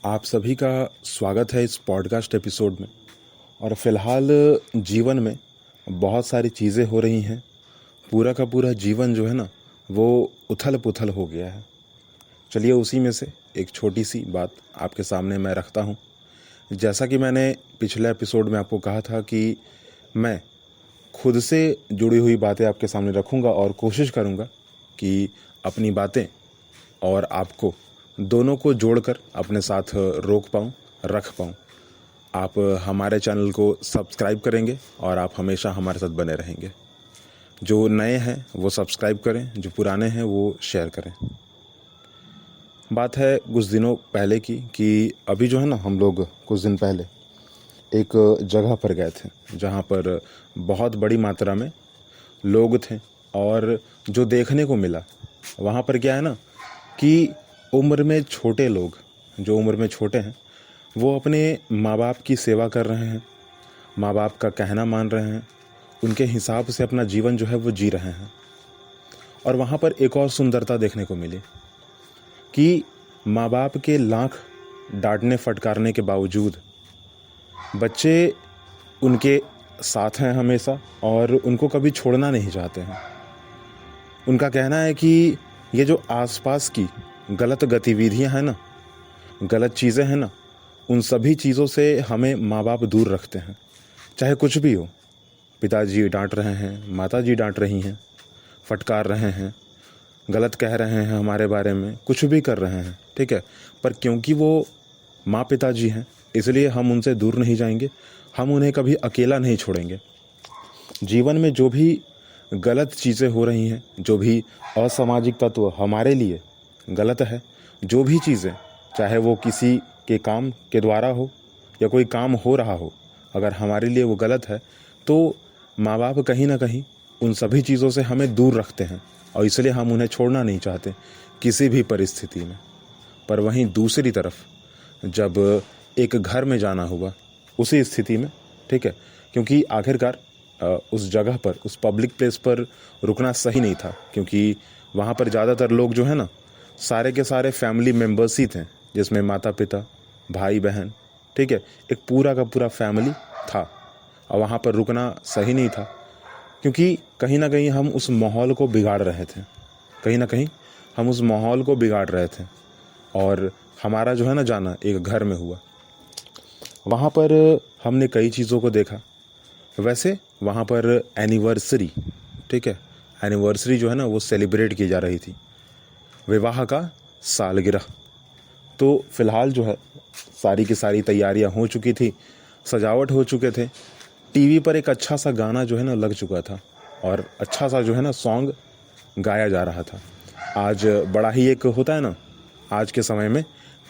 आप सभी का स्वागत है इस पॉडकास्ट एपिसोड में। और फ़िलहाल जीवन में बहुत सारी चीज़ें हो रही हैं। पूरा का पूरा जीवन जो है ना, वो उथल पुथल हो गया है। चलिए उसी में से एक छोटी सी बात आपके सामने मैं रखता हूँ। जैसा कि मैंने पिछले एपिसोड में आपको कहा था कि मैं खुद से जुड़ी हुई बातें आपके सामने रखूँगा और कोशिश करूँगा कि अपनी बातें और आपको दोनों को जोड़कर अपने साथ रोक पाऊँ, रख पाऊँ। आप हमारे चैनल को सब्सक्राइब करेंगे और आप हमेशा हमारे साथ बने रहेंगे। जो नए हैं वो सब्सक्राइब करें, जो पुराने हैं वो शेयर करें। बात है कुछ दिनों पहले की कि अभी जो है ना, हम लोग कुछ दिन पहले एक जगह पर गए थे जहाँ पर बहुत बड़ी मात्रा में लोग थे। और जो देखने को मिला वहाँ पर क्या है ना कि उम्र में छोटे लोग, जो उम्र में छोटे हैं, वो अपने माँ बाप की सेवा कर रहे हैं, माँ बाप का कहना मान रहे हैं, उनके हिसाब से अपना जीवन जो है वो जी रहे हैं। और वहाँ पर एक और सुंदरता देखने को मिली कि माँ बाप के लाख डांटने फटकारने के बावजूद बच्चे उनके साथ हैं हमेशा और उनको कभी छोड़ना नहीं चाहते हैं। उनका कहना है कि ये जो आसपास की गलत गतिविधियां हैं ना, गलत चीज़ें हैं ना, उन सभी चीज़ों से हमें माँ बाप दूर रखते हैं। चाहे कुछ भी हो, पिताजी डांट रहे हैं, माताजी डांट रही हैं, फटकार रहे हैं, गलत कह रहे हैं हमारे बारे में, कुछ भी कर रहे हैं, ठीक है, पर क्योंकि वो माँ पिताजी हैं इसलिए हम उनसे दूर नहीं जाएंगे, हम उन्हें कभी अकेला नहीं छोड़ेंगे। जीवन में जो भी गलत चीज़ें हो रही हैं, जो भी असामाजिक तत्व हमारे लिए गलत है, जो भी चीज़ें, चाहे वो किसी के काम के द्वारा हो या कोई काम हो रहा हो, अगर हमारे लिए वो गलत है तो माँ बाप कहीं ना कहीं उन सभी चीज़ों से हमें दूर रखते हैं और इसलिए हम उन्हें छोड़ना नहीं चाहते किसी भी परिस्थिति में। पर वहीं दूसरी तरफ जब एक घर में जाना हुआ उसी स्थिति में, ठीक है, क्योंकि आखिरकार उस जगह पर, उस पब्लिक प्लेस पर रुकना सही नहीं था, क्योंकि वहाँ पर ज़्यादातर लोग जो है ना, सारे के सारे फैमिली मेम्बर्स ही थे, जिसमें माता पिता, भाई बहन, ठीक है, एक पूरा का पूरा फैमिली था। और वहाँ पर रुकना सही नहीं था क्योंकि कहीं ना कहीं हम उस माहौल को बिगाड़ रहे थे, कहीं ना कहीं हम उस माहौल को बिगाड़ रहे थे। और हमारा जो है ना जाना एक घर में हुआ, वहाँ पर हमने कई चीज़ों को देखा। वैसे वहाँ पर एनिवर्सरी, ठीक है, एनिवर्सरी जो है ना वो सेलिब्रेट की जा रही थी, विवाह का सालगिरह। तो फ़िलहाल जो है सारी की सारी तैयारियां हो चुकी थी, सजावट हो चुके थे, टीवी पर एक अच्छा सा गाना जो है ना लग चुका था और अच्छा सा जो है ना सॉन्ग गाया जा रहा था। आज बड़ा ही एक होता है ना आज के समय में,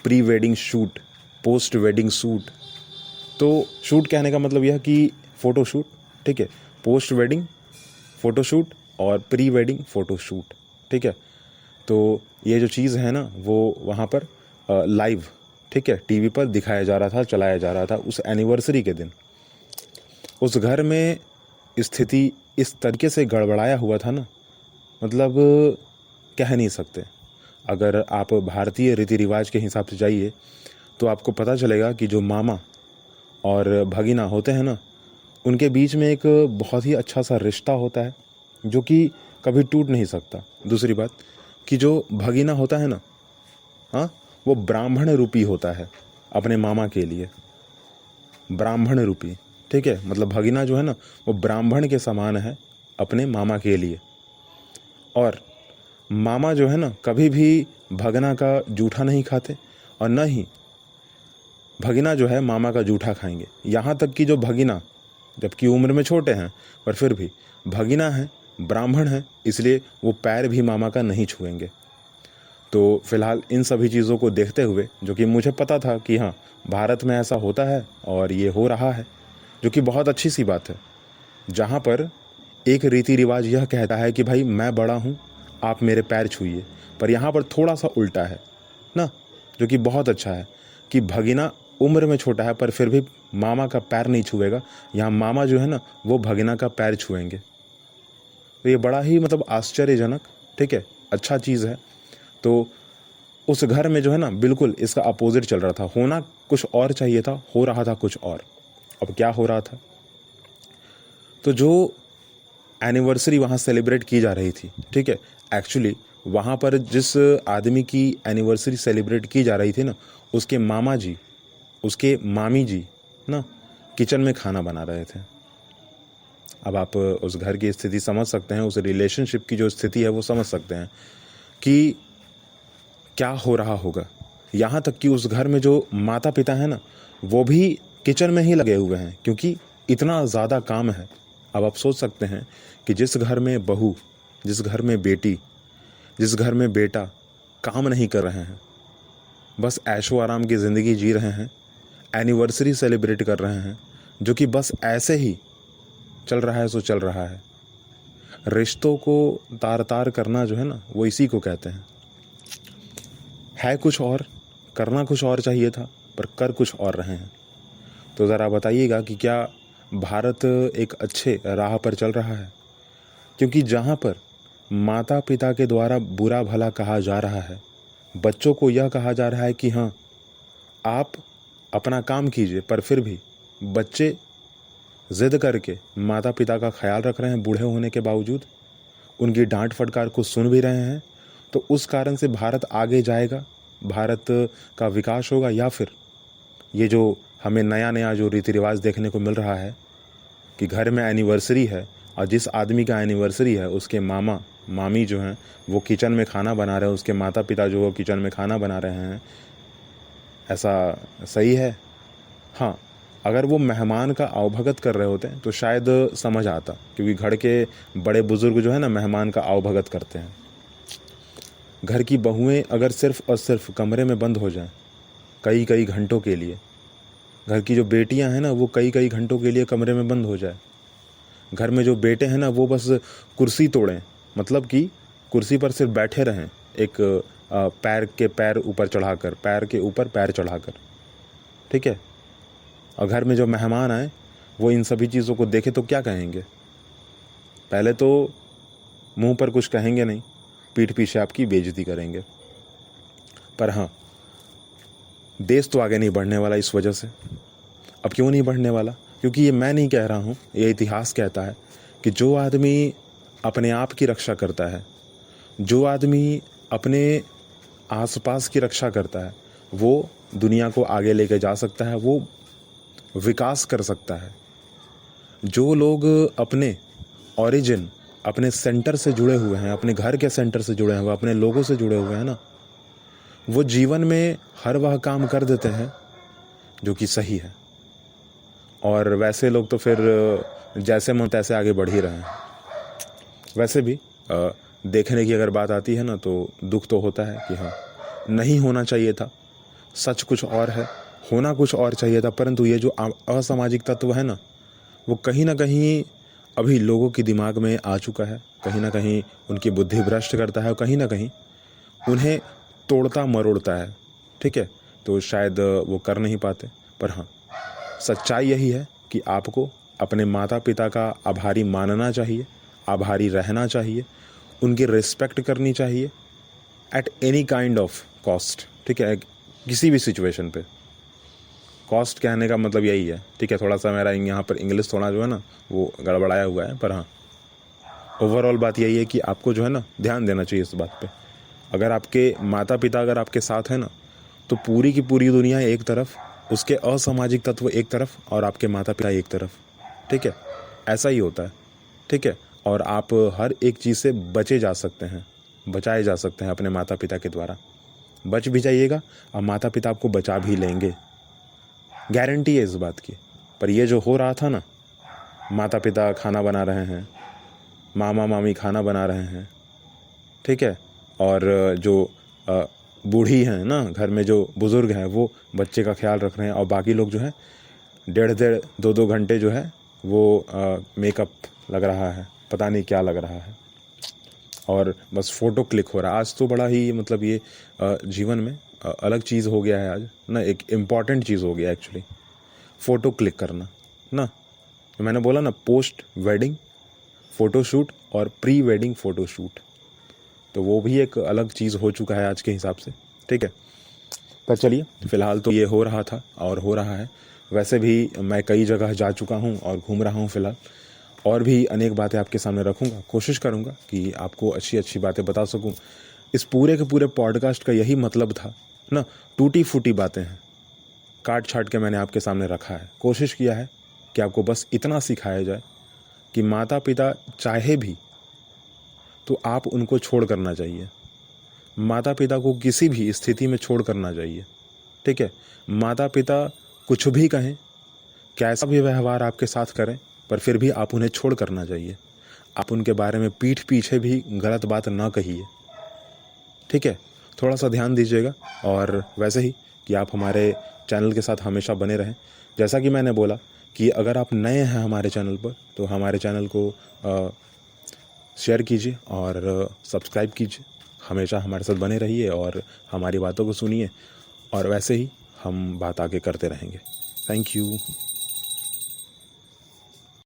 pre wedding shoot, post wedding shoot. तो शूट कहने का मतलब यह कि फ़ोटो शूट, ठीक है, पोस्ट वेडिंग फ़ोटो शूट और प्री वेडिंग फ़ोटो शूट, ठीक है। तो ये जो चीज़ है ना वो वहाँ पर लाइव, ठीक है, टीवी पर दिखाया जा रहा था, चलाया जा रहा था उस एनिवर्सरी के दिन। उस घर में स्थिति इस तरीके से गड़बड़ाया हुआ था ना, मतलब कह नहीं सकते। अगर आप भारतीय रीति रिवाज के हिसाब से जाइए तो आपको पता चलेगा कि जो मामा और भगीना होते हैं ना, उनके बीच में एक बहुत ही अच्छा सा रिश्ता होता है जो कि कभी टूट नहीं सकता। दूसरी बात कि जो भगीना होता है ना, हाँ, वो ब्राह्मण रूपी होता है अपने मामा के लिए, ब्राह्मण रूपी, ठीक है, मतलब भगीना जो है ना वो ब्राह्मण के समान है अपने मामा के लिए। और मामा जो है ना कभी भी भगना का जूठा नहीं खाते और न ही भगीना जो है मामा का जूठा खाएंगे। यहाँ तक कि जो भगीना, जबकि उम्र में छोटे हैं पर फिर भी भगीना है, ब्राह्मण है, इसलिए वो पैर भी मामा का नहीं छुएंगे। तो फिलहाल इन सभी चीज़ों को देखते हुए, जो कि मुझे पता था कि हाँ भारत में ऐसा होता है और ये हो रहा है, जो कि बहुत अच्छी सी बात है, जहाँ पर एक रीति रिवाज यह कहता है कि भाई मैं बड़ा हूँ, आप मेरे पैर छूइए, पर यहाँ पर थोड़ा सा उल्टा है ना, जो कि बहुत अच्छा है कि भगीना उम्र में छोटा है पर फिर भी मामा का पैर नहीं छुएगा, यहाँ मामा जो है ना वो भगीना का पैर छुएंगे। तो ये बड़ा ही मतलब आश्चर्यजनक, ठीक है, अच्छा चीज़ है। तो उस घर में जो है ना बिल्कुल इसका अपोजिट चल रहा था। होना कुछ और चाहिए था, हो रहा था कुछ और। अब क्या हो रहा था, तो जो एनिवर्सरी वहाँ सेलिब्रेट की जा रही थी, ठीक है, एक्चुअली वहाँ पर जिस आदमी की एनिवर्सरी सेलिब्रेट की जा रही थी ना, उसके मामा जी, उसके मामी जी ना किचन में खाना बना रहे थे। अब आप उस घर की स्थिति समझ सकते हैं, उस रिलेशनशिप की जो स्थिति है वो समझ सकते हैं कि क्या हो रहा होगा। यहाँ तक कि उस घर में जो माता पिता हैं ना, वो भी किचन में ही लगे हुए हैं क्योंकि इतना ज़्यादा काम है। अब आप सोच सकते हैं कि जिस घर में बहू, जिस घर में बेटी, जिस घर में बेटा काम नहीं कर रहे हैं, बस ऐशो आराम की ज़िंदगी जी रहे हैं, एनिवर्सरी सेलिब्रेट कर रहे हैं, जो कि बस ऐसे ही चल रहा है सो चल रहा है। रिश्तों को तार तार करना जो है ना, वो इसी को कहते हैं। है कुछ और, करना कुछ और चाहिए था, पर कर कुछ और रहे हैं। तो ज़रा बताइएगा कि क्या भारत एक अच्छे राह पर चल रहा है? क्योंकि जहाँ पर माता पिता के द्वारा बुरा भला कहा जा रहा है, बच्चों को यह कहा जा रहा है कि हाँ आप अपना काम कीजिए, पर फिर भी बच्चे ज़िद करके माता पिता का ख्याल रख रहे हैं बूढ़े होने के बावजूद, उनकी डांट फटकार को सुन भी रहे हैं। तो उस कारण से भारत आगे जाएगा, भारत का विकास होगा, या फिर ये जो हमें नया नया जो रीति रिवाज देखने को मिल रहा है कि घर में एनिवर्सरी है और जिस आदमी का एनिवर्सरी है उसके मामा मामी जो हैं वो किचन में खाना बना रहे हैं, उसके माता पिता जो वो किचन में खाना बना रहे हैं, ऐसा सही है? हाँ, अगर वो मेहमान का आवभगत कर रहे होते तो शायद समझ आता, क्योंकि घर के बड़े बुजुर्ग जो है ना मेहमान का आवभगत करते हैं। घर की बहुएं अगर सिर्फ और सिर्फ कमरे में बंद हो जाएं कई कई घंटों के लिए, घर की जो बेटियां हैं ना वो कई कई घंटों के लिए कमरे में बंद हो जाए, घर में जो बेटे हैं ना वो बस कुर्सी तोड़ें, मतलब कि कुर्सी पर सिर्फ बैठे रहें, एक पैर ऊपर चढ़ाकर, पैर के ऊपर पैर चढ़ाकर, ठीक है, और घर में जो मेहमान आए वो इन सभी चीज़ों को देखे तो क्या कहेंगे? पहले तो मुंह पर कुछ कहेंगे नहीं, पीठ पीछे आपकी बेइज्जती करेंगे। पर हाँ, देश तो आगे नहीं बढ़ने वाला इस वजह से। अब क्यों नहीं बढ़ने वाला? क्योंकि ये मैं नहीं कह रहा हूँ, ये इतिहास कहता है कि जो आदमी अपने आप की रक्षा करता है, जो आदमी अपने आसपास की रक्षा करता है, वो दुनिया को आगे लेके जा सकता है, वो विकास कर सकता है। जो लोग अपने ओरिजिन, अपने सेंटर से जुड़े हुए हैं, अपने घर के सेंटर से जुड़े हुए हैं, अपने लोगों से जुड़े हुए हैं ना, वो जीवन में हर वह काम कर देते हैं जो कि सही है। और वैसे लोग तो फिर जैसे मन तैसे आगे बढ़ ही रहे हैं। वैसे भी देखने की अगर बात आती है ना तो दुख तो होता है कि हाँ नहीं होना चाहिए था, सच कुछ और है, होना कुछ और चाहिए था, परंतु ये जो असामाजिक तत्व है ना वो कहीं ना कहीं अभी लोगों के दिमाग में आ चुका है, कहीं ना कहीं उनकी बुद्धि भ्रष्ट करता है और कहीं ना कहीं उन्हें तोड़ता मरोड़ता है, ठीक है। तो शायद वो कर नहीं पाते, पर हाँ सच्चाई यही है कि आपको अपने माता पिता का आभारी मानना चाहिए, आभारी रहना चाहिए, उनकी रिस्पेक्ट करनी चाहिए at any kind of cost, ठीक है, किसी भी सिचुएशन पे। कॉस्ट कहने का मतलब यही है, ठीक है, थोड़ा सा मेरा यहाँ पर इंग्लिश थोड़ा जो है ना वो गड़बड़ाया हुआ है, पर हाँ ओवरऑल बात यही है कि आपको जो है ना ध्यान देना चाहिए इस बात पे। अगर आपके माता पिता अगर आपके साथ है ना तो पूरी की पूरी दुनिया एक तरफ, उसके असामाजिक तत्व एक तरफ और आपके माता पिता एक तरफ, ठीक है, ऐसा ही होता है, ठीक है। और आप हर एक चीज़ से बचे जा सकते हैं, बचाए जा सकते हैं अपने माता पिता के द्वारा। बच भी जाइएगा और माता पिता आपको बचा भी लेंगे, गारंटी है इस बात की। पर ये जो हो रहा था ना, माता पिता खाना बना रहे हैं, मामा मामी खाना बना रहे हैं, ठीक है, और जो बूढ़ी हैं ना घर में, जो बुज़ुर्ग हैं वो बच्चे का ख्याल रख रहे हैं, और बाकी लोग जो है 1.5-2 घंटे जो है वो मेकअप लग रहा है, पता नहीं क्या लग रहा है, और बस फ़ोटो क्लिक हो रहा है। आज तो बड़ा ही मतलब ये जीवन में अलग चीज़ हो गया है आज ना, एक इम्पॉर्टेंट चीज़ हो गया एक्चुअली, फ़ोटो क्लिक करना ना। तो मैंने बोला ना पोस्ट वेडिंग फ़ोटोशूट और प्री वेडिंग फ़ोटोशूट, तो वो भी एक अलग चीज़ हो चुका है आज के हिसाब से। ठीक है। पर चलिए, फ़िलहाल तो ये हो रहा था और हो रहा है। वैसे भी मैं कई जगह जा चुका हूँ और घूम रहा हूँ फ़िलहाल, और भी अनेक बातें आपके सामने रखूँगा। कोशिश करूँगा कि आपको अच्छी अच्छी बातें बता सकूँ। इस पूरे के पूरे पॉडकास्ट का यही मतलब था ना, टूटी फूटी बातें हैं, काट छाट के मैंने आपके सामने रखा है। कोशिश किया है कि आपको बस इतना सिखाया जाए कि माता पिता चाहे भी तो आप उनको छोड़ करना चाहिए। माता पिता को किसी भी स्थिति में छोड़ करना चाहिए, ठीक है। माता पिता कुछ भी कहें, कैसा भी व्यवहार आपके साथ करें, पर फिर भी आप उन्हें छोड़ करना चाहिए। आप उनके बारे में पीठ पीछे भी गलत बात ना कहिए, ठीक है। थोड़ा सा ध्यान दीजिएगा। और वैसे ही कि आप हमारे चैनल के साथ हमेशा बने रहें। जैसा कि मैंने बोला कि अगर आप नए हैं हमारे चैनल पर, तो हमारे चैनल को शेयर कीजिए और सब्सक्राइब कीजिए। हमेशा हमारे साथ बने रहिए और हमारी बातों को सुनिए, और वैसे ही हम बात आगे करते रहेंगे। Thank you.